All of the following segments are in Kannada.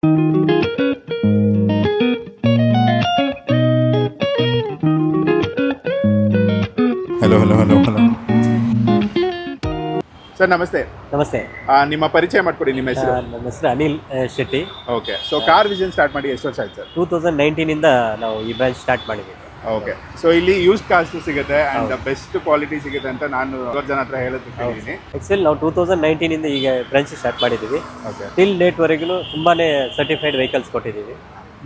ಹಲೋ ಸರ್, ನಮಸ್ತೆ. ನಮಸ್ತೆ. ನಿಮ್ಮ ಪರಿಚಯ ಮಾಡ್ಕೊಡಿ, ನಿಮ್ಮ ಹೆಸರು? ನನ್ನ ಹೆಸರು Anil Shetty. Okay. So car vision start ಮಾಡಿ ಎಷ್ಟು ವರ್ಷ ಆಯ್ತು ಸರ್? 2019 ನಾವು ಈ ಬ್ರಾಂಚ್ ಸ್ಟಾರ್ಟ್ ಮಾಡಿದ್ದೀವಿ. ಓಕೆ. ಸೊ ಇಲ್ಲಿ ಯೂಸ್ ಕಾರ್ಸ್ ಸಿಗುತ್ತೆ ಅಂಡ್ ಬೆಸ್ಟ್ ಕ್ವಾಲಿಟಿ ಸಿಗುತ್ತೆ ಅಂತ ನಾನು ಜನ ಹತ್ರ ಹೇಳೋದು ಕೇಳಿದ್ದೀನಿ. ಆಕ್ಚುಲಿ ನಾವು 2019 ಈಗ ಬ್ರಾಂಚ್ ಸ್ಟಾರ್ಟ್ ಮಾಡಿದ್ದೀವಿ. ಓಕೆ. ಟಿಲ್ ಡೇಟ್ವರೆಗೂ ತುಂಬಾ ಸರ್ಟಿಫೈಡ್ ವೆಹಿಕಲ್ಸ್ ಕೊಟ್ಟಿದ್ದೀವಿ.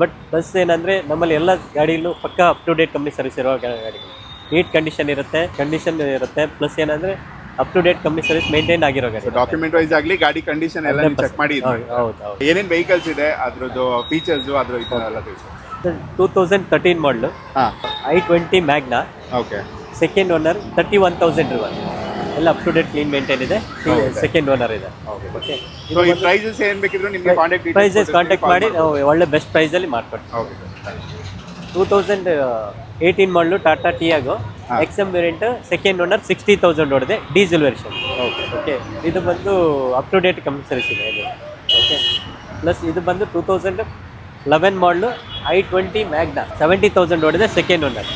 ಬಟ್ ಪ್ಲಸ್ ಏನಂದರೆ ನಮ್ಮಲ್ಲಿ ಎಲ್ಲ ಗಾಡಿಗಳು ಪಕ್ಕ up to date company service ಇರೋ ಗಾಡಿಗಳು, ನೀಟ್ ಕಂಡೀಷನ್ ಇರುತ್ತೆ. ಪ್ಲಸ್ ಏನಂದರೆ up to date company service maintain ಆಗಿರೋ ಗಾಡಿ. ಡಾಕ್ಯುಮೆಂಟ್ ವೈಸ್ ಆಗಲಿ ಗಾಡಿ ಕಂಡೀಷನ್ ಎಲ್ಲ ಚೆಕ್ ಮಾಡಿ. ಹೌದು. ಏನೇನು ವೆಹಿಕಲ್ಸ್ ಇದೆ, ಅದ್ರದ್ದು ಫೀಚರ್ಸ್, ಅದ್ರ ಇದೆಲ್ಲ ತಿಳಿಸಿ. 2013 ಮಾಡಲು i20 magna. Okay. Second owner 31,000 driven, ಎಲ್ಲ up to date clean maintain ಇದೆ. ಸೆಕೆಂಡ್ ಓನರ್ ಇದೆ. ಓಕೆ. ಸೊ ಈ ಪ್ರೈಸಸ್ ಏನು ಬೇಕಿದ್ರು ನಿಮಗೆ ಕಾಂಟ್ಯಾಕ್ಟ್ ಮಾಡಿ ನಾವು ಒಳ್ಳೆ ಬೆಸ್ಟ್ ಪ್ರೈಸಲ್ಲಿ ಮಾಡ್ಕೊಡ್ತೀವಿ. Okay sir. 2018 ಮಾಡಲು Tata Tiago XM variant, second owner 60,000 ಓಡಿದೆ, ಡೀಸೆಲ್ ವೆರ್ಷನ್. ಓಕೆ. ಇದು ಬಂದು up to date company service ಇದೆ ಇದು. ಓಕೆ. ಪ್ಲಸ್ ಇದು ಬಂದು 2011 ಮಾಡಲು i20 ಮ್ಯಾಗ್ನಾ, 70,000 ಓಡಿದೆ, second owner.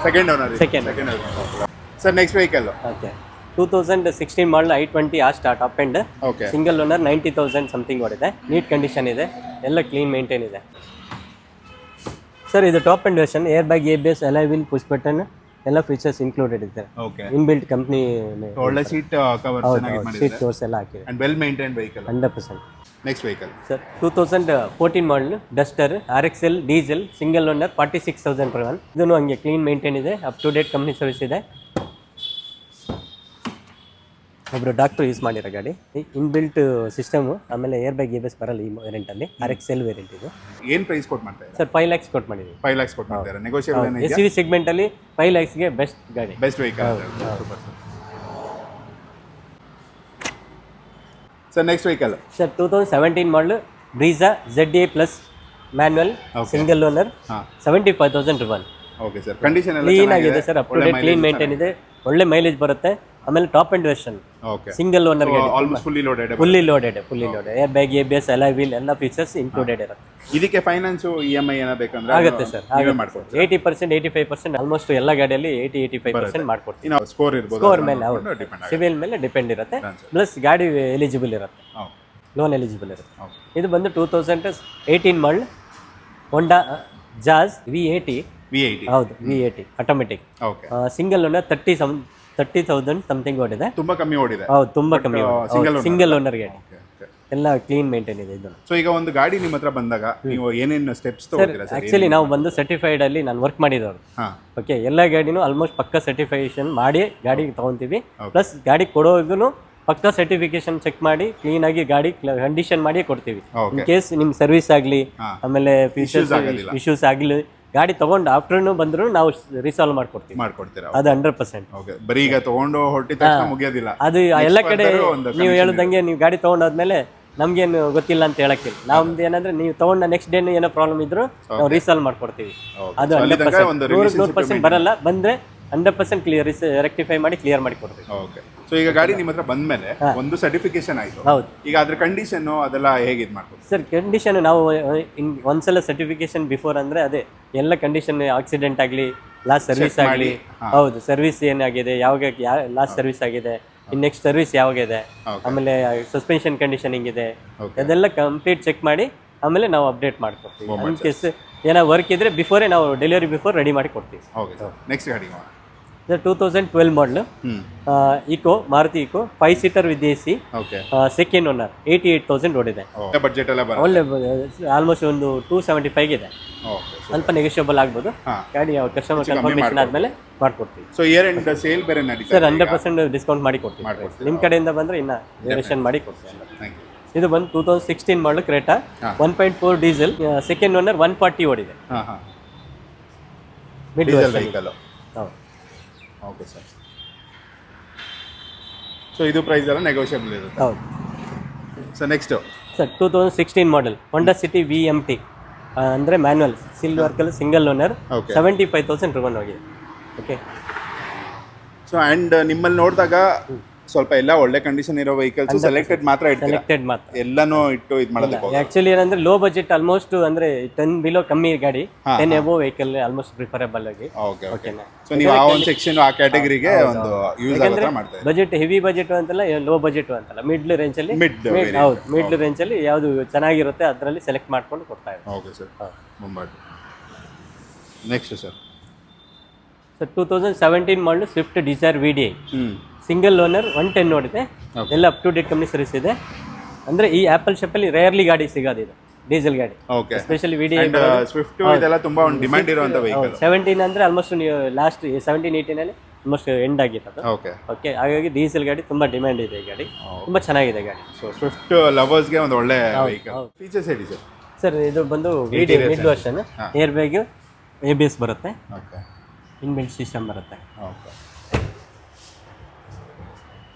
Second sir, next vehicle. Okay. 2016 model i20 start up and single owner, 90,000 something ಓಡಿದೆ, ನೀಟ್ ಕಂಡೀಷನ್ ಇದೆ, ಎಲ್ಲ ಕ್ಲೀನ್ ಮೇಂಟೈನ್ ಇದೆ. ಸರ್ ಇದು top end version, air bag, ABS, alloy wheel, push button ಎಲ್ಲ ಫೀಚರ್ಸ್ ಇನ್ಕ್ಲೂಡೆಡ್ ಇದೆ. ಓಕೆ. ಇನ್ಬಿಲ್ಟ್ ಕಂಪ್ನಿ ಒಳ್ಳೆ ಸೀಟ್ ಕವರ್ ಚೆನ್ನಾಗಿ ಮಾಡಿದೆ, ಸೀಟ್ ಕವರ್ಸ್ ಎಲ್ಲ ಹಾಕಿದೆ, and well maintained vehicle. 100%. Next vehicle sir 2014 model Duster RXL diesel, single owner, 46,000 per month. ಇದನ್ನು ಹಂಗೆ ಕ್ಲೀನ್ ಮೇಂಟೈನ್ ಇದೆ, up to date company service ಇದೆ. ಒಬ್ಬರು ಡಾಕ್ಟರ್ ಯೂಸ್ ಮಾಡಿರೋ ಗಾಡಿ, ಇನ್ಬಿಲ್ಟ್ ಸಿಸ್ಟಮು, ಆಮೇಲೆ ಏರ್ ಬ್ಯಾಗ್, ABS ಬರಲ್ಲ ಈ ವೇರಿಯಂಟಲ್ಲಿ. RXL ವೇರಿಯಂಟ್ ಇದು. ಏನು ಪ್ರೈಸ್ ಕೊಟ್ಟು ಮಾಡ್ತಾ ಇದ್ದಾರೆ ಸರ್? 5 lakhs ಕೊಟ್ಟು ಮಾಡಿದ್ದೀವಿ. 5 lakhs ಕೊಟ್ಟು ಮಾಡ್ತಾರೆ. ನೆಗೋಷಿಯಬಲ್ ಏನಿದೆ? SUV ಸೆಗ್ಮೆಂಟಲ್ಲಿ 5 lakhsಗೆ ಬೆಸ್ಟ್ ಗಾಡಿ, best vehicle. Sir next vehicle. Sir 2017 model Brezza ZA plus manual, single owner, 75,000 driven. Okay sir. Condition ಎಲ್ಲ ಕ್ಲೀನ್ ಆಗಿದೆ sir, up to date clean maintain ಇದೆ, ಒಳ್ಳೆ ಮೈಲೇಜ್ ಬರುತ್ತೆ. ಆಮೇಲೆ top end version, single owner ಗಾಡಿ, almost fully loaded. Air bag, ABS, alloy wheel ಎಲ್ಲ ಫೀಚರ್ಸ್ ಇನ್ಕ್ಲೂಡೆಡ್ ಇರುತ್ತೆ. ಇದಕ್ಕೆ ಫೈನಾನ್ಸ್ EMI ಏನೋ ಬೇಕಂದ್ರೆ ಆಗುತ್ತೆ ಸರ್, ಮಾಡ್ಕೊಡ್ತೀವಿ. 80%, 85% ಆಲ್ಮೋಸ್ಟ್ ಎಲ್ಲ ಗಾಡಿಯಲ್ಲಿ 80-85% ಮಾಡ್ಕೊಡ್ತೀವಿ. ಸ್ಕೋರ್ ಇರ್ಬೋದು, ಸ್ಕೋರ್ ಮೇಲೆ, ಸಿವಿಲ್ ಮೇಲೆ ಡಿಪೆಂಡ್ ಇರುತ್ತೆ. ಪ್ಲಸ್ ಗಾಡಿ ಎಲಿಜಿಬಲ್ ಇರುತ್ತೆ, ಲೋನ್ ಎಲಿಜಿಬಲ್ ಇರುತ್ತೆ. ಇದು ಬಂದು 2018 ಮಾಡಲ್ ಹೋಂಡಾ ಜಾಜ್ V80. ಹೌದು, V80 automatic, single owner, 30,000 something ಓಡಿದೆ. ತುಂಬಾ ಕಮ್ಮಿ ಓಡಿದೆ. ಹೌದು, ತುಂಬಾ ಕಮ್ಮಿ. ಸಿಂಗಲ್ ಓನರ್ ಗಾಡಿ, ಎಲ್ಲ ಕ್ಲೀನ್ ಮೇಂಟೈನ್ ಇದೆ ಇದು. ಸೊ ಈಗ ಒಂದು ಗಾಡಿ ನಿಮ್ಮ ಹತ್ರ ಬಂದಾಗ ನೀವು ಏನೇನು ಸ್ಟೆಪ್ಸ್ ತಗೋತೀರಾ ಸರ್? ಆಕ್ಚುಲಿ ನಾವು ಬಂದು ಸರ್ಟಿಫೈಡ್ ಅಲ್ಲಿ ನಾನು ವರ್ಕ್ ಮಾಡಿದವರು. ಓಕೆ. ಎಲ್ಲ ಗಾಡಿನೂ ಆಲ್ಮೋಸ್ಟ್ ಪಕ್ಕ ಸರ್ಟಿಫಿಕೇಶನ್ ಮಾಡಿ ಗಾಡಿ ತಗೊಂತೀವಿ. ಪ್ಲಸ್ ಗಾಡಿ ಕೊಡೋದನ್ನು ಪಕ್ಕ ಸರ್ಟಿಫಿಕೇಶನ್ ಚೆಕ್ ಮಾಡಿ ಕ್ಲೀನ್ ಆಗಿ ಗಾಡಿ ಕಂಡೀಷನ್ ಮಾಡಿ ಕೊಡ್ತೀವಿ. ಇನ್ ಕೇಸ್ ನಿಮ್ ಸರ್ವಿಸ್ ಆಗಲಿ, ಆಮೇಲೆ ಫೀಚರ್ಸ್ ಇಶ್ಯೂಸ್ ಆಗಲಿ, ಗಾಡಿ ತಗೊಂಡು ಆಫ್ಟರ್ನೂ ಬಂದ್ರು ನಾವು ರೀಸಾಲ್ವ್ ಮಾಡ್ಕೊಡ್ತೀರಾ? ಅದು 100%. ಬರೀ ಈಗ ತಗೊಂಡು ಹೊರಟಿದ ತಕ್ಷಣ ಮುಗಿಯೋದಿಲ್ಲ ಅದು. ಎಲ್ಲ ಕಡೆ ನೀವು ಹೇಳ್ದಂಗೆ ನೀವು ಗಾಡಿ ತಗೊಂಡಾದ್ಮೇಲೆ ನಮ್ಗೇನು ಗೊತ್ತಿಲ್ಲ ಅಂತ ಹೇಳಕ್ಕಿಲ್ಲ. ನಮ್ದು ಏನಂದ್ರೆ ನೀವು ತಗೊಂಡ ನೆಕ್ಸ್ಟ್ ಡೇ ಏನೋ ಪ್ರಾಬ್ಲಮ್ ಇದ್ರು ನಾವು ರೀಸಾಲ್ವ್ ಮಾಡ್ಕೊಡ್ತೀವಿ. ಅದು 100% ಬರಲ್ಲ, ಬಂದ್ರೆ 100% ಕ್ಲಿಯರ್ ರೆಕ್ಟಿಫೈ ಮಾಡಿ ಕ್ಲಿಯರ್ ಮಾಡಿ ಕೊಡ್ತೀವಿ. ಓಕೆ. ಸೊ ಈಗ ಗಾಡಿ ನಿಮ್ಮ ಹತ್ರ ಬಂದ್ಮೇಲೆ ಒಂದು ಸರ್ಟಿಫಿಕೇಶನ್ ಆಯ್ತು. ಹೌದು. ಈಗ ಅದ್ರ ಕಂಡೀಷನ್ ಅದೆಲ್ಲ ಹೇಗೆ ಇದು ಮಾಡ್ತೀವಿ ಸರ್? ಕಂಡೀಷನ್ ನಾವು ಒಂದ್ಸಲ ಸರ್ಟಿಫಿಕೇಶನ್ ಬಿಫೋರ್ ಅಂದ್ರೆ ಅದೇ ಎಲ್ಲ ಕಂಡೀಷನ್, ಆಕ್ಸಿಡೆಂಟ್ ಆಗಲಿ, ಲಾಸ್ಟ್ ಸರ್ವಿಸ್ ಆಗಲಿ, ಹೌದು, ಸರ್ವಿಸ್ ಏನಾಗಿದೆ, ಯಾವಾಗ ಲಾಸ್ಟ್ ಸರ್ವಿಸ್ ಆಗಿದೆ, ಇನ್ ನೆಕ್ಸ್ಟ್ ಸರ್ವಿಸ್ ಯಾವಾಗಿದೆ, ಆಮೇಲೆ ಸಸ್ಪೆನ್ಷನ್ ಕಂಡೀಷನ್ ಹಿಂಗಿದೆ, ಅದೆಲ್ಲ ಕಂಪ್ಲೀಟ್ ಚೆಕ್ ಮಾಡಿ ಆಮೇಲೆ ನಾವು ಅಪ್ಡೇಟ್ ಮಾಡ್ಕೊಡ್ತೀವಿ. ಇನ್ ಕೇಸ್ ಏನೋ ವರ್ಕ್ ಇದ್ರೆ ಬಿಫೋರೇ ನಾವು ಡೆಲಿವರಿ ಬಿಫೋರ್ ರೆಡಿ ಮಾಡಿ ಕೊಡ್ತೀವಿ. ನೆಕ್ಸ್ಟ್ ಗಾಡಿ 2012 ಮಾಡಲು Eeco, Maruti Eeco, 5 seater with AC, second owner, 88,000 ಓಡಿದೆ. ಬಜೆಟ್ ಎಲ್ಲ ಒಳ್ಳೆ, ಆಲ್ಮೋಸ್ಟ್ ಒಂದು 275 ಇದೆ. ಸ್ವಲ್ಪ ನೆಗೋಷಿಯಬಲ್ ಆಗ್ಬೋದು. ಗಾಡಿ ಕಸ್ಟಮರ್ ಕನ್ಫರ್ಮೇಷನ್ ಆದ್ಮೇಲೆ ಮಾಡ್ಕೊಡ್ತೀವಿ. ಸೊ ಇಯರ್ ಎಂಡ್ ಸೇಲ್ ಬೇರೆ ನಡೀತಾ ಸರ್? 100% ಡಿಸ್ಕೌಂಟ್ ಮಾಡಿ ಕೊಡ್ತೀವಿ. ನಿಮ್ಮ ಕಡೆಯಿಂದ ಬಂದ್ರೆ ಇನ್ನ ವೇರಿಯೇಷನ್ ಮಾಡಿ ಕೊಡ್ತೀವಿ. ಇದು ಬಂದು 2016 ಮಾಡಲು ಕ್ರೇಟಾ, 1.4 ಡೀಸೆಲ್, ಸೆಕೆಂಡ್ ಓನರ್, 140 ಓಡಿದೆ. Mid vehicle. Okay sir. So ಇದು ಪ್ರೈಸ್ ಎಲ್ಲ ನೆಗೋಷಿಯಬಲ್ ಇರುತ್ತೆ. ಹೌದು. So next sir 2016 model Honda City VMT, ಅಂದರೆ manual, silver colour, single owner, 75,000 ರಿವನ್ ಹೋಗಿದೆ. ಓಕೆ. ಸೊ ಆ್ಯಂಡ್ ನಿಮ್ಮಲ್ಲಿ ನೋಡಿದಾಗ ಸ್ವಲ್ಪ ಎಲ್ಲ ಒಳ್ಳೆ ಕಂಡೀಷನ್ ಇರೋ ವೆಹಿಕಲ್ಸ್ ಸೆಲೆಕ್ಟೆಡ್ ಮಾತ್ರ ಇಡ್ತೀರಾ, ಸೆಲೆಕ್ಟೆಡ್ ಮಾತ್ರ. ಎಲ್ಲಾನು ಇಟ್ಟು ಇದು ಮಾಡೋದಕ್ಕೆ ಆಕ್ಚುಲಿ ಏನಂದ್ರೆ ಲೋ ಬಜೆಟ್ ಆಲ್ಮೋಸ್ಟ್ ಅಂದ್ರೆ 10 ಬಿಲೋ ಕಮ್ಮಿ ಗಾಡಿ 10 ಎಬೋ ವೆಹಿಕಲ್ ಆಲ್ಮೋಸ್ಟ್ ಪ್ರಿಫರಬಲ್ ಆಗಿ. Okay okay. ಸೊ ನೀವು ಆ ಒಂದು ಸೆಕ್ಷನ್ ಆ ಕ್ಯಾಟಗರಿಗೆ ಒಂದು ಯೂಸ್ ಆಗೋ ಮಾಡ್ತಾ ಇದ್ದೀರಾ. ಬಜೆಟ್ ಹೆವಿ ಬಜೆಟ್ ಅಂತಲ್ಲ, ಲೋ ಬಜೆಟ್ ಅಂತಲ್ಲ, ಮಿಡ್ಲ್ ರೇಂಜ್ ಅಲ್ಲಿ ಹೌದು ಮಿಡ್ಲ್ ರೇಂಜ್ ಅಲ್ಲಿ ಯಾವುದು ಚೆನ್ನಾಗಿರುತ್ತೆ ಅದರಲ್ಲಿ ಸೆಲೆಕ್ಟ್ ಮಾಡ್ಕೊಂಡು ಕೊಡ್ತಾ ಇದ್ದೀವಿ. ಓಕೆ ಸರ್, ಮುಂಬಾಟು. Next sir 2017 model Swift Dzire VDI single owner 110 ನೋಡಿದೆ, ಎಲ್ಲ up to date company service ಇದೆ. ಅಂದ್ರೆ ಈ ಆಪಲ್ ಶೆಪ್ಪಲ್ಲಿ ರೇರ್ಲಿ ಗಾಡಿ ಸಿಗೋದು ಇದು ಡೀಸೆಲ್ ಗಾಡಿ, ಎಸ್ಪೆಷಲಿ VDI. ಸ್ವಿಫ್ಟ್ ಇದೆಲ್ಲ ತುಂಬಾ ಒಂದು ಡಿಮ್ಯಾಂಡ್ ಇರುವಂತ ವೆಹಿಕಲ್. 17 ಅಂದ್ರೆ ಆಲ್ಮೋಸ್ಟ್ ಲಾಸ್ಟ್ 17-18 ಅಲ್ಲಿ ಆಲ್ಮೋಸ್ಟ್ ಎಂಡ್ ಆಗಿತ್ತು. ಓಕೆ, ಹಾಗಾಗಿ ಡೀಸೆಲ್ ಗಾಡಿ ತುಂಬಾ ಡಿಮ್ಯಾಂಡ್ ಇದೆ. ಈ ಗಾಡಿ ತುಂಬಾ ಚೆನ್ನಾಗಿದೆ ಗಾಡಿ. ಸೊ ಸ್ವಿಫ್ಟ್ ಲವರ್ಸ್ ಗೆ ಒಂದು ಒಳ್ಳೆ ವೆಹಿಕಲ್. ಫೀಚರ್ಸ್ ಹೇಳಿ ಸರ್. ಸರ್ ಇದು ಬಂದು VDI mid version, air bag, ABS ಬರುತ್ತೆ, ಓಕೆ, ಇನ್ಬಿಲ್ಟ್ ಸಿಸ್ಟಮ್ ಬರುತ್ತೆ. Okay.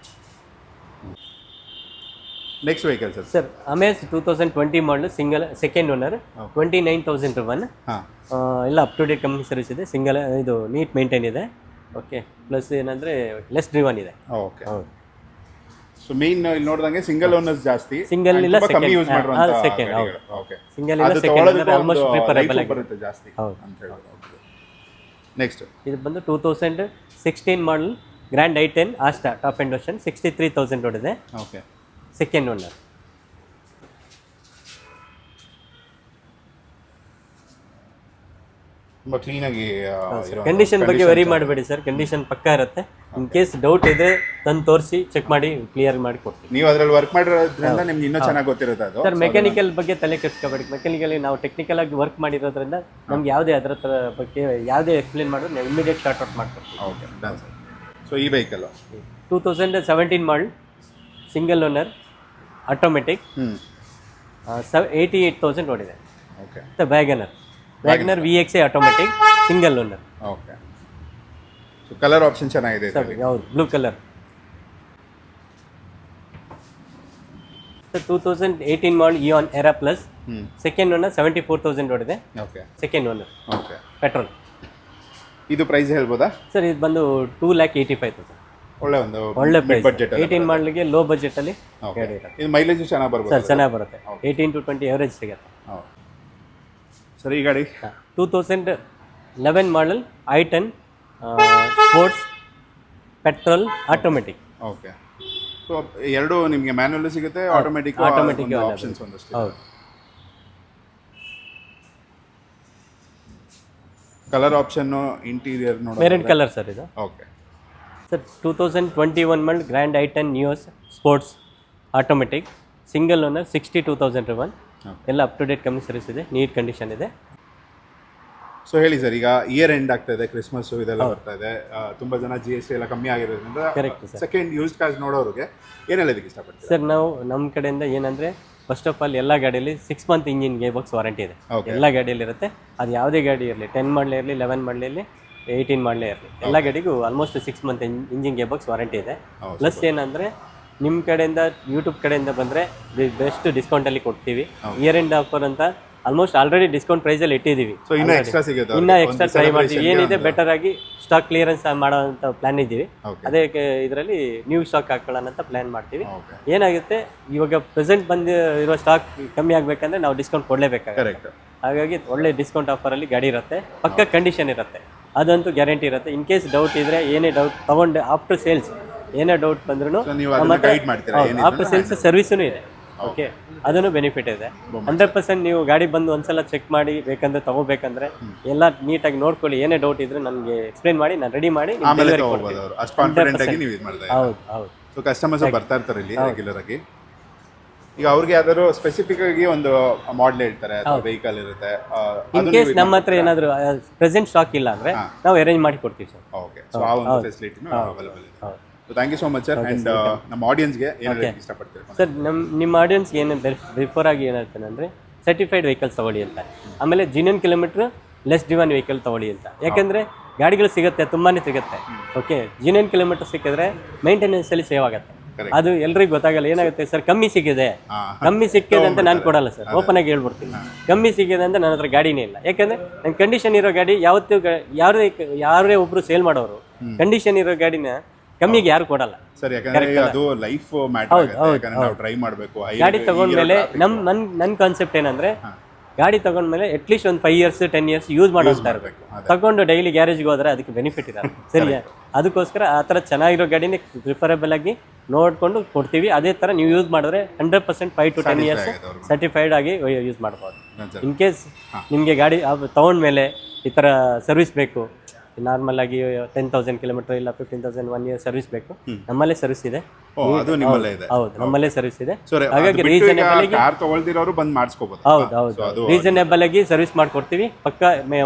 Next vehicle sir. Sir Amaze 2020 ಮಾಡಲು ಸಿಂಗಲ್ ಸೆಕೆಂಡ್ ಓನರ್ 29,001. ಎಲ್ಲ up to date company service ಇದೆ. ಸಿಂಗಲ್ ಇದು ನೀಟ್ ಮೇಂಟೈನ್ ಇದೆ. ಓಕೆ, ಪ್ಲಸ್ ಏನಂದ್ರೆ ಲೆಸ್ ಡ್ರಿವನ್ ಇದೆ. ಓಕೆ, ಸೊ ಮೇನ್ ಇಲ್ಲಿ ನೋಡಿದಂಗೆ ಸಿಂಗಲ್ ಓನರ್ಸ್ ಜಾಸ್ತಿ, ಸಿಂಗಲ್ ಇಲ್ಲ ಕಮ್ಮಿ ಯೂಸ್ ಮಾಡುವಂತ ಸೆಕೆಂಡ್. ಓಕೆ, ಸಿಂಗಲ್ ಇಲ್ಲ ಸೆಕೆಂಡ್ ಆಲ್ಮೋಸ್ಟ್ ಪ್ರಿಫರಬಲ್ ಆಗಿ ಬರುತ್ತೆ ಜಾಸ್ತಿ ಅಂತ ಹೇಳೋದು. ನೆಕ್ಸ್ಟ್ ಇದು ಬಂದು 2016 model grand i10 Asta top end version 63,000 ಓಡಿದೆ. Okay, second owner. ತುಂಬಾ ಕ್ಲೀನ್ ಆಗಿ ಕಂಡೀಷನ್ ಬಗ್ಗೆ ವೆರಿ ಮಾಡಬೇಡಿ ಸರ್, ಕಂಡೀಷನ್ ಪಕ್ಕಾ ಇರುತ್ತೆ. ಇನ್ ಕೇಸ್ ಡೌಟ್ ಇದ್ರೆ ತಂದು ತೋರಿಸಿ ಚೆಕ್ ಮಾಡಿ ಕ್ಲಿಯರ್ ಮಾಡಿ ಕೊಡ್ತೀವಿ. ನೀವು ಅದರಲ್ಲಿ ವರ್ಕ್ ಮಾಡಿರೋದ್ರಿಂದ ನಿಮ್ಗೆ ಇನ್ನೂ ಚೆನ್ನಾಗಿ ಗೊತ್ತಿರುತ್ತೆ ಅದು. ಸರ್ ಮೆಕ್ಯಾನಿಕಲ್ ಬಗ್ಗೆ ತಲೆ ಕೆಡಿಸ್ಕೋಬೇಡಿ. ಮೆಕ್ಯಾನಿಕಲ್ ನಾವು ಟೆಕ್ನಿಕಲ್ ಆಗಿ ವರ್ಕ್ ಮಾಡಿರೋದ್ರಿಂದ ನಮ್ಗೆ ಯಾವುದೇ ಅದರ ಬಗ್ಗೆ ಯಾವುದೇ ಎಕ್ಸ್ಪ್ಲೇನ್ ಮಾಡೋದು ನಾವು ಇಮಿಡಿಯೇಟ್ ಶಾರ್ಟ್ ಔಟ್ ಮಾಡ್ಕೊಡ್ತೀವಿ. Okay, done sir. ಸೊ ಈ vehicle 2017 model single owner automatic 88,000 ಓಡಿದೆ. Okay, WagonR VXI automatic single owner. Okay, so colour option ಚೆನ್ನಾಗಿದೆ ಸರ್. ಹೌದು, blue colour. Sir 2018 model Eon Era plus second owner 74,000 ಓಡಿದೆ. Okay, second owner, okay, petrol. ಇದು ಪ್ರೈಸ್ ಹೇಳ್ಬೋದಾ ಸರ್? ಇದು ಬಂದು 2,85,000. ಒಳ್ಳೆ ಪ್ರೈಸ್. ಬಜೆಟ್ 18 ಮಾಡಲಿಗೆ ಲೋ ಬಜೆಟ್ ಅಲ್ಲಿ ಇದು ಮೈಲೇಜ್ ಚೆನ್ನಾಗಿ ಬರ್ಬೋದು ಸರ್. ಚೆನ್ನಾಗಿ ಬರುತ್ತೆ, 18 to 20 ಎವರೇಜ್ ಸಿಗುತ್ತೆ. ಸರ್ ಈ ಗಾಡಿ 2011 model i10 sports petrol automatic. Okay, so ಎರಡು ನಿಮಗೆ ಮ್ಯಾನ್ಯುವಲ್ ಸಿಗುತ್ತೆ, ಆಟೋಮೆಟಿಕ್ ಆಪ್ಷನ್ಸ್ ಒಂದಷ್ಟು. ಹೌದು. ಕಲರ್ ಆಪ್ಷನ್ ಇಂಟೀರಿಯರ್ ನೋಡಿ ಮೆರೂನ್ ಕಲರ್ ಸರ್ ಇದು. Okay sir 2021 model grand i10 Nios sports automatic single owner 62,001. ಎಲ್ಲ up to date company service ಇದೆ, ನೀಟ್ ಕಂಡೀಷನ್ ಇದೆ. ಸೊ ಹೇಳಿ ಸರ್, ಈಗ ಇಯರ್ ಎಂಡ್ ಆಗ್ತಾ ಇದೆ, ಕ್ರಿಸ್ಮಸ್ ಇದೆಲ್ಲ ಬರ್ತಾ ಇದೆ, ತುಂಬಾ ಜನ GST ಎಲ್ಲ ಕಮ್ಮಿ ಆಗಿರೋದ್ರಿಂದ ಸೆಕೆಂಡ್ ಯೂಸ್ಡ್ ಕಾರ್ಸ್ ನೋಡೋರಿಗೆ ಏನು ಹೇಳೋದಕ್ಕೆ ಇಷ್ಟಪಡ್ತೀವಿ ಸರ್? ನಾವು ನಮ್ಮ ಕಡೆಯಿಂದ ಏನಂದ್ರೆ ಫಸ್ಟ್ ಆಫ್ ಆಲ್ ಎಲ್ಲ ಗಾಡಿಯಲ್ಲಿ 6 month engine gear box warranty ಇದೆ. ಎಲ್ಲ ಗಾಡಿಯಲ್ಲಿ ಇರುತ್ತೆ. ಅದು ಯಾವುದೇ ಗಾಡಿ ಇರಲಿ, 10 ಮಾಡಲೇ ಇರಲಿ, 11 ಮಾಡಲೇ ಇರಲಿ, 18 ಮಾಡಲೇ ಇರಲಿ, ಎಲ್ಲ ಗಾಡಿಗೂ almost 6 month engine gear box warranty ಇದೆ. ಪ್ಲಸ್ ಏನಂದ್ರೆ ನಿಮ್ಮ ಕಡೆಯಿಂದ ಯೂಟ್ಯೂಬ್ ಕಡೆಯಿಂದ ಬಂದರೆ ಬೆಸ್ಟ್ ಡಿಸ್ಕೌಂಟಲ್ಲಿ ಕೊಡ್ತೀವಿ. ಇಯರ್ ಎಂಡ್ ಆಫರ್ ಅಂತ ಆಲ್ಮೋಸ್ಟ್ ಆಲ್ರೆಡಿ ಡಿಸ್ಕೌಂಟ್ ಪ್ರೈಸಲ್ಲಿ ಇಟ್ಟಿದ್ದೀವಿ. ಇನ್ನೂ ಎಕ್ಸ್ಟ್ರಾ ಟ್ರೈ ಮಾಡ್ತೀವಿ. ಏನಿದೆ ಬೆಟರ್ ಆಗಿ ಸ್ಟಾಕ್ ಕ್ಲಿಯರೆನ್ಸ್ ಮಾಡೋಂಥ ಪ್ಲಾನ್ ಇದ್ದೀವಿ. ಅದೇ ಇದರಲ್ಲಿ ನ್ಯೂ ಸ್ಟಾಕ್ ಹಾಕೊಳ್ಳೋಣ ಅಂತ ಪ್ಲಾನ್ ಮಾಡ್ತೀವಿ. ಏನಾಗುತ್ತೆ, ಇವಾಗ ಪ್ರೆಸೆಂಟ್ ಬಂದಿರೋ ಸ್ಟಾಕ್ ಕಮ್ಮಿ ಆಗಬೇಕಂದ್ರೆ ನಾವು ಡಿಸ್ಕೌಂಟ್ ಕೊಡಲೇಬೇಕಾಗುತ್ತೆ. ಹಾಗಾಗಿ ಒಳ್ಳೆ ಡಿಸ್ಕೌಂಟ್ ಆಫರಲ್ಲಿ ಗಾಡಿ ಇರುತ್ತೆ, ಪಕ್ಕ ಕಂಡೀಷನ್ ಇರುತ್ತೆ, ಅದಂತೂ ಗ್ಯಾರಂಟಿ ಇರುತ್ತೆ. ಇನ್ ಕೇಸ್ ಡೌಟ್ ಇದ್ದರೆ ಏನೇ ಡೌಟ್ ತೊಗೊಂಡು ಆಫ್ಟರ್ ಸೇಲ್ಸ್ ಏನೇ ಡೌಟ್ ಬಂದ್ರೂ ಆಫ್ಟರ್ ಸೇಲ್ಸ್ ಸರ್ವಿಸೂ ಇದೆ. ಓಕೆ, ಅದನ್ನು ಬೆನಿಫಿಟ್ ಇದೆ. 100% ನೀವು ಗಾಡಿ ಬಂದು ಒಂದ್ಸಲ ಚೆಕ್ ಮಾಡಿ ಬೇಕಂದ್ರೆ ತಗೋಬೇಕಂದ್ರೆ ಎಲ್ಲ ನೀಟಾಗಿ ನೋಡ್ಕೊಳ್ಳಿ. ಏನೇ ಡೌಟ್ ಇದ್ರೆ ನನಗೆ ಎಕ್ಸ್ಪ್ಲೇನ್ ಮಾಡಿ, ನಾನು ರೆಡಿ ಮಾಡಿ ಹೌದು ಹೌದು. ಸೊ ಕಸ್ಟಮರ್ಸ್ ಬರ್ತಾ ಇರ್ತಾರೆ ಇಲ್ಲಿ ರೆಗ್ಯುಲರ್ ಆಗಿ. ಈಗ ಅವ್ರಿಗೆ ಯಾವ್ದಾದ್ರು ಸ್ಪೆಸಿಫಿಕ್ ಆಗಿ ಒಂದು ಮಾಡೆಲ್ ಹೇಳ್ತಾರೆ, ವೆಹಿಕಲ್ ಇರುತ್ತೆ, ಇನ್ ಕೇಸ್ ನಮ್ಮ ಹತ್ರ ಏನಾದ್ರು ಪ್ರೆಸೆಂಟ್ ಸ್ಟಾಕ್ ಇಲ್ಲ ಅಂದ್ರೆ ನಾವು ಅರೇಂಜ್ ಮಾಡಿ ಕೊಡ್ತೀವಿ ಸರ್. ಓಕೆ, ಸೊ ಆ ಒಂದು ಫೆಸಿಲಿಟಿನೂ ಅವೈಲೇಬಲ್ ಇದೆ. So thank you so much sir. And ನಮ್ಮ ಆಡಿಯನ್ಸ್ಗೆ ಏನು ಹೇಳಕ್ಕೆ ಇಷ್ಟಪಡ್ತೀವಿ ಸರ್? ನಿಮ್ಮ ಆಡಿಯನ್ಸ್ಗೆ ಏನು ಬಿಫೋರ್ ಆಗಿ ಏನು ಹೇಳ್ತೇನೆ ಅಂದರೆ ಸರ್ಟಿಫೈಡ್ ವೆಹಿಕಲ್ಸ್ ತಗೊಳ್ಳಿ ಅಂತ, ಆಮೇಲೆ ಜಿನಿಯನ್ ಕಿಲೋಮೀಟ್ರ್ ಲೆಸ್ ಡ್ರಿವನ್ ವೆಹಿಕಲ್ ತಗೊಳ್ಳಿ ಅಂತ. ಯಾಕೆಂದರೆ ಗಾಡಿಗಳು ಸಿಗುತ್ತೆ, ತುಂಬಾ ಸಿಗುತ್ತೆ. ಓಕೆ, ಜಿನಿಯನ್ ಕಿಲೋಮೀಟರ್ ಸಿಕ್ಕಿದ್ರೆ ಮೇಂಟೆನೆನ್ಸಲ್ಲಿ ಸೇವ್ ಆಗುತ್ತೆ. ಅದು ಎಲ್ರಿಗೂ ಗೊತ್ತಾಗಲ್ಲ. ಏನಾಗುತ್ತೆ ಸರ್, ಕಮ್ಮಿ ಸಿಕ್ಕಿದೆ ಅಂತ ನಾನು ಕೊಡಲ್ಲ ಸರ್, ಓಪನ್ ಆಗಿ ಹೇಳ್ಬಿಡ್ತೀನಿ. ಕಮ್ಮಿ ಸಿಕ್ಕಿದೆ ಅಂತ ನನ್ನ ಹತ್ರ ಗಾಡಿನೇ ಇಲ್ಲ. ಯಾಕಂದರೆ ನನ್ನ ಕಂಡೀಷನ್ ಇರೋ ಗಾಡಿ ಯಾವತ್ತೂ ಯಾರೇ ಒಬ್ಬರು ಸೇಲ್ ಮಾಡೋರು ಕಂಡೀಷನ್ ಇರೋ ಗಾಡಿನ ಕಮ್ಮಿಗೆ ಯಾರು ಕೊಡಲ್ಲ. ಸರ್ ಯಾಕಂದ್ರೆ ಅದು ಲೈಫ್ ಮ್ಯಾಟರ್ ಆಗುತ್ತೆ, ಯಾಕಂದ್ರೆ ನಾವು ಟ್ರೈ ಮಾಡಬೇಕು. ಗಾಡಿ ತಗೊಂಡ್ಮೇಲೆ ನನ್ನ ಕಾನ್ಸೆಪ್ಟ್ ಏನಂದ್ರೆ ಗಾಡಿ ತಗೊಂಡ್ಮೇಲೆ ಅಟ್ಲೀಸ್ಟ್ ಒಂದು 5 years 10 years ಯೂಸ್ ಮಾಡೋಸ್ತಾ ಇರಬೇಕು. ತಗೊಂಡು ಡೈಲಿ ಗ್ಯಾರೇಜ್ಗೆ ಹೋದ್ರೆ ಅದಕ್ಕೆ ಬೆನಿಫಿಟ್ ಇರಲ್ಲ. ಸರಿಯಾ? ಅದಕ್ಕೋಸ್ಕರ ಆ ಥರ ಚೆನ್ನಾಗಿರೋ ಗಾಡಿನೇ ಪ್ರಿಫರಬಲ್ ಆಗಿ ನೋಡ್ಕೊಂಡು ಕೊಡ್ತೀವಿ. ಅದೇ ಥರ ನೀವು ಯೂಸ್ ಮಾಡಿದ್ರೆ 100% 5 to 10 years ಸರ್ಟಿಫೈಡ್ ಆಗಿ ಯೂಸ್ ಮಾಡ್ಬೋದು. ಇನ್ ಕೇಸ್ ನಿಮಗೆ ಗಾಡಿ ತಗೊಂಡ್ಮೇಲೆ ಈ ಥರ ಸರ್ವಿಸ್ ಬೇಕು, ನಾರ್ಮಲ್ ಆಗಿ 10,000 kilometer ಇಲ್ಲ 15,000 1 year ಸರ್ವಿಸ್ ಬೇಕು, ನಮ್ಮಲ್ಲೇ ಸರ್ವಿಸ್ ಇದೆ. ಅದು ನಿಮ್ಮಲ್ಲೇ ಇದೆ? ಹೌದು, ನಮ್ಮಲ್ಲೇ ಸರ್ವಿಸ್ ಇದೆ. ಹಾಗಾಗಿ ರೀಸನೇಬಲ್ ಆಗಿ ಕಾರ್ ತಗೊಳ್ದಿರೋರು ಬಂದು ಮಾಡಿಸ್ಕೋಬಹುದು. ಹೌದು, ರೀಸನೇಬಲ್ ಆಗಿ ಸರ್ವಿಸ್ ಮಾಡ್ಕೊಡ್ತೀವಿ. ಪಕ್ಕ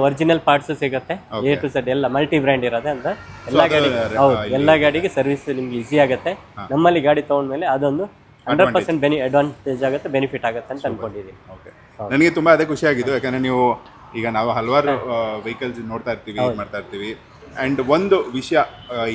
ಒರಿಜಿನಲ್ ಪಾರ್ಟ್ಸ್ ಸಿಗುತ್ತೆ, A to Z ಎಲ್ಲ ಮಲ್ಟಿ ಬ್ರ್ಯಾಂಡ್ ಇರೋದೆ ಅಂತ ಎಲ್ಲ ಗಾಡಿಗೆ. ಹೌದು, ಎಲ್ಲ ಗಾಡಿಗೆ ಸರ್ವಿಸ್ ನಿಮ್ಗೆ ಈಸಿ ಆಗುತ್ತೆ. ನಮ್ಮಲ್ಲಿ ಗಾಡಿ ತಗೊಂಡ್ಮೇಲೆ ಅದೊಂದು 100% ಅಡ್ವಾಂಟೇಜ್ ಆಗುತ್ತೆ, ಬೆನಿಫಿಟ್ ಆಗುತ್ತೆ ಅಂತ ಅನ್ಕೊಂಡಿದ್ದೀನಿ. ನನಗೆ ತುಂಬಾ ಅದೇ ಖುಷಿ ಆಗಿದ್ದು, ಯಾಕಂದ್ರೆ ನೀವು ಈಗ ನಾವು ಹಲವಾರು ವೆಹಿಕಲ್ಸ್ ನೋಡ್ತಾ ಇರ್ತೀವಿ, ಮಾಡ್ತಾ ಇರ್ತೀವಿ. ಅಂಡ್ ಒಂದು ವಿಷಯ,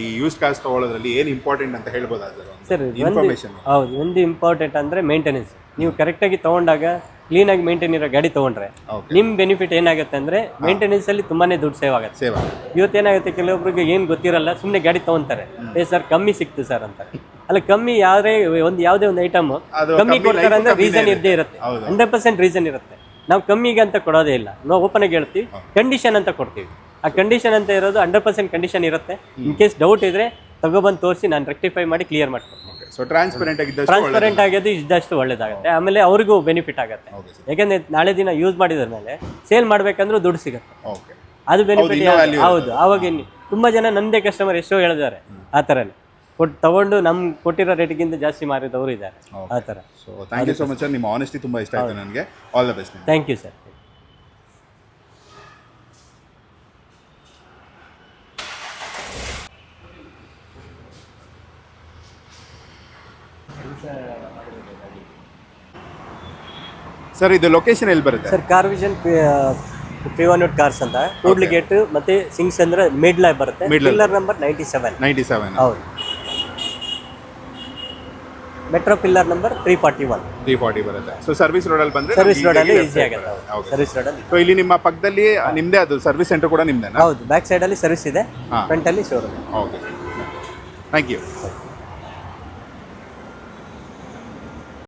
ಈ ಯೂಸ್ ಕಾರ್ಸ್ ತಗೊಳ್ಳೋದ್ರಲ್ಲಿ ಏನು ಇಂಪಾರ್ಟೆಂಟ್ ಅಂತ ಹೇಳ್ಬೋದಾ ಸರ್? ಇನ್ಫಾರ್ಮೇಶನ್. ಹೌದು, ಒಂದು ಇಂಪಾರ್ಟೆಂಟ್ ಅಂದ್ರೆ ಮೇಂಟೆನೆನ್ಸ್. ನೀವು ಕರೆಕ್ಟಾಗಿ ತಗೊಂಡಾಗ ಕ್ಲೀನಾಗಿ ಮೇಂಟೈನ್ ಇರೋ ಗಾಡಿ ತಗೊಂಡ್ರೆ ನಿಮ್ ಬೆನಿಫಿಟ್ ಏನಾಗುತ್ತೆ ಅಂದ್ರೆ ಮೇಂಟೆನೆನ್ಸ್ ಅಲ್ಲಿ ತುಂಬಾನೇ ದುಡ್ಡು ಸೇವ್ ಆಗುತ್ತೆ. ಇವತ್ತೇನಾಗುತ್ತೆ, ಕೆಲವೊಬ್ರಿಗೆ ಏನ್ ಗೊತ್ತಿರಲ್ಲ, ಸುಮ್ಮನೆ ಗಾಡಿ ತಗೊಂತಾರೆ, ಸರ್ ಕಮ್ಮಿ ಸಿಕ್ತು ಸರ್ ಅಂತ. ಅಲ್ಲ, ಕಮ್ಮಿ ಯಾವುದೇ ಒಂದು ಐಟಮ್ ಕಮ್ಮಿ ಕೊಡ್ತಾರೆ ಅಂದ್ರೆ ರೀಸನ್ ಇದ್ದೇ ಇರುತ್ತೆ, 100% ರೀಸನ್ ಇರುತ್ತೆ. ನಾವು ಕಮ್ಮಿಗೆ ಅಂತ ಕೊಡೋದೇ ಇಲ್ಲ, ನಾವು ಓಪನ್ ಆಗಿ ಹೇಳ್ತೀವಿ, ಕಂಡೀಷನ್ ಅಂತ ಕೊಡ್ತೀವಿ. ಆ ಕಂಡೀಷನ್ ಅಂತ ಇರೋದು 100% ಕಂಡೀಷನ್ ಇರುತ್ತೆ. ಇನ್ ಕೇಸ್ ಡೌಟ್ ಇದ್ರೆ ತಗೊಬಂದು ತೋರಿಸಿ, ನಾನು ರೆಕ್ಟಿಫೈ ಮಾಡಿ ಕ್ಲಿಯರ್ ಮಾಡ್ಕೊಡ್ತೀನಿ. ಸೊ ಟ್ರಾನ್ಸ್ಪರೆಂಟ್ ಆಗೋದು ಇದ್ದಷ್ಟು ಒಳ್ಳೇದಾಗುತ್ತೆ. ಆಮೇಲೆ ಅವ್ರಿಗೂ ಬೆನಿಫಿಟ್ ಆಗುತ್ತೆ, ಯಾಕಂದ್ರೆ ನಾಳೆ ದಿನ ಯೂಸ್ ಮಾಡಿದ್ರ ಮೇಲೆ ಸೇಲ್ ಮಾಡ್ಬೇಕಂದ್ರೂ ದುಡ್ಡು ಸಿಗುತ್ತೆ, ಅದು ಬೆನಿಫಿಟ್. ಹೌದು, ಅವಾಗ ತುಂಬಾ ಜನ ನಂದೇ ಕಸ್ಟಮರ್ ಎಷ್ಟೋ ಹೇಳಿದ್ದಾರೆ ಆ ಥರನೇ ತಗೊಂಡು ನಮ್ಗೆ ಕೊಟ್ಟಿರೋ ರೇಟ್ಗಿಂತ ಜಾಸ್ತಿ ಮಾರಿದವರು ಇದ್ದಾರೆ ಆ ಥರ. So thank you so much sir, ನಿಮ್ಮ ಆನೆಸ್ಟಿ ತುಂಬ ಇಷ್ಟ ಆಯಿತು ನನಗೆ. All the best. Thank you sir. Sir ಇದು ಲೊಕೇಶನ್ ಎಲ್ಲಿ ಬರುತ್ತೆ sir? Car vision P100 cars ಅಂತ ಕೂಡ್ಲಿ ಗೇಟ್ ಮತ್ತೆ ಸಿಂಗ್ಸ್ ಅಂದ್ರೆ ಮಿಡ್ಲ್ ಬರುತ್ತೆ. Pillar number 97. ಹೌದು, ಮೆಟ್ರೋ ಪಿಲ್ಲರ್ ನಂಬರ್ 340 ಬರುತ್ತೆ. ಸೊ ಸರ್ವಿಸ್ ರೋಡಲ್ಲಿ ಬಂದ್ರೆ ಸರ್ವಿಸ್ ರೋಡಲ್ಲಿ ಈಸಿ ಆಗುತ್ತೆ. ಸರ್ವಿಸ್ ರೋಡಲ್ಲಿ. ಸೊ ಇಲ್ಲಿ ನಿಮ್ಮ ಪಕ್ಕದಲ್ಲಿ ನಿಮ್ದೇ ಅದು ಸರ್ವಿಸ್ ಸೆಂಟರ್ ಕೂಡ ನಿಮ್ದೇನಾ? ಹೌದು, ಬ್ಯಾಕ್ ಸೈಡ್ ಅಲ್ಲಿ ಸರ್ವಿಸ್ ಇದೆ, ಫ್ರಂಟ್ ಅಲ್ಲಿ ಶೋರೂಮ್. Okay, thank you.